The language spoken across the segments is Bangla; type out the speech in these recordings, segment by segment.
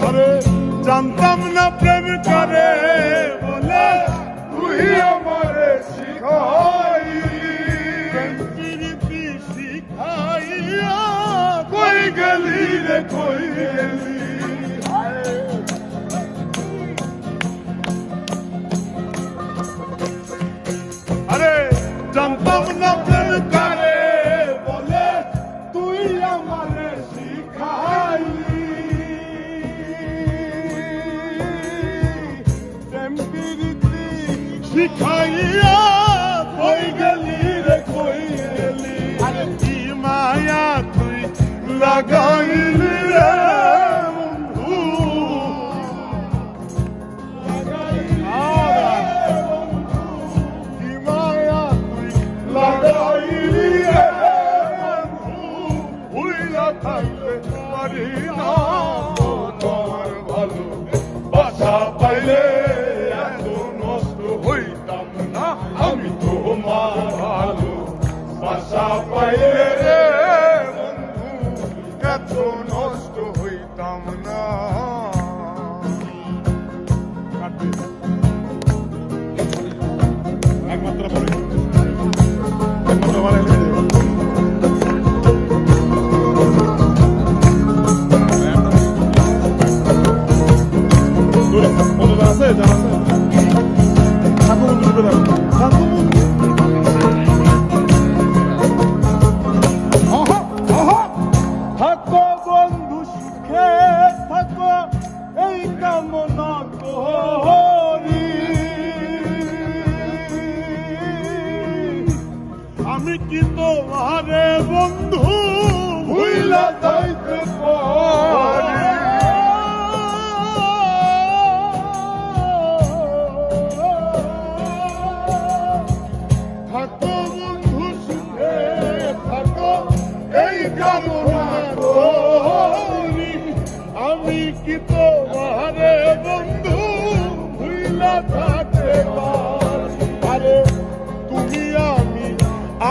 আরে জানতাম না প্রেম করে বলে তুই আমারে শিখাইলি শিখাইয়া কই গেলি রে কই গেলি আরে জানতাম না প্রেম করে বলে তুই আমারে শিখাইলি প্রেম প্রীতি শিখাইয়া কই গেলি রে কই গেলি আরে কি মায়া তুই লাগাইলি রে বন্ধু কি মায়া তুই লাগাইলি রে বন্ধু ভুইলা থাকতে পারি না তোমার ভালো বাসা পাইলে এত নষ্ট হইতাম না আমি তোমার ভালো বাসা পাইলে রে বন্ধু এত নষ্ট হইতাম না একমাত্র পরে একমাত্র মানে আছে জানা ঠাকুর বন্ধু ঠাকুর থাকো বন্ধু সুখে থাকো এই কামনা করি আমি কি তোমারে বন্ধু ভুইলা যাইতে পারি থাকো বন্ধু সুখে থাকো এই কামনা করি আমি কি তোমারে বন্ধু ভুইলা থাকতে পারি আরে তুমি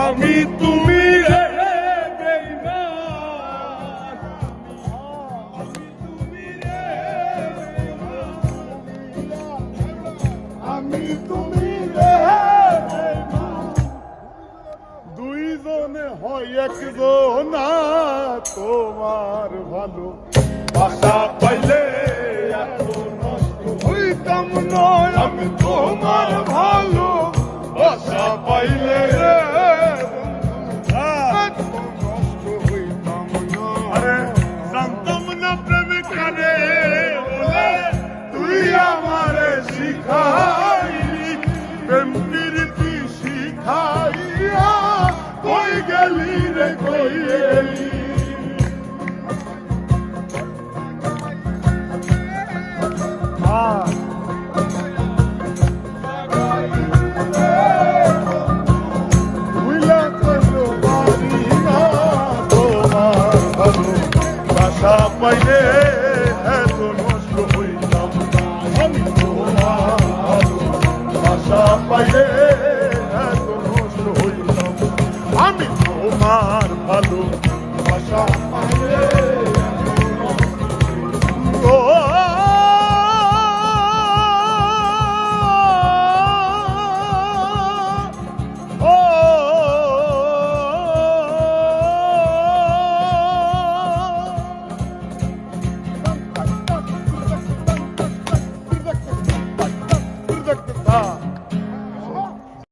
আমি তুমি রে বেঈমান আমি তুমি রে আমি তুমি রে দুইজনে হয় একজন তোমার ভালো বাসা পাইলে এত নষ্ট হইতাম নয় আমি তোমার ভালো বাসা পাইলে এত নষ্ট হইতাম না আরে জানতাম না প্রেম করে বলে তুই আমারে শিখাইলি প্রেম প্রীতি শিখাইয়া কই গেলি রে কই গেলি ভুইলা করো পারি না তোমার ভালো বাসা পাইলে এত নষ্ট হইতাম না আমি তোমার ভালো বাসা পাইলে এত নষ্ট হইতাম আমি তোমার ভালো বাসা পাইলে Ah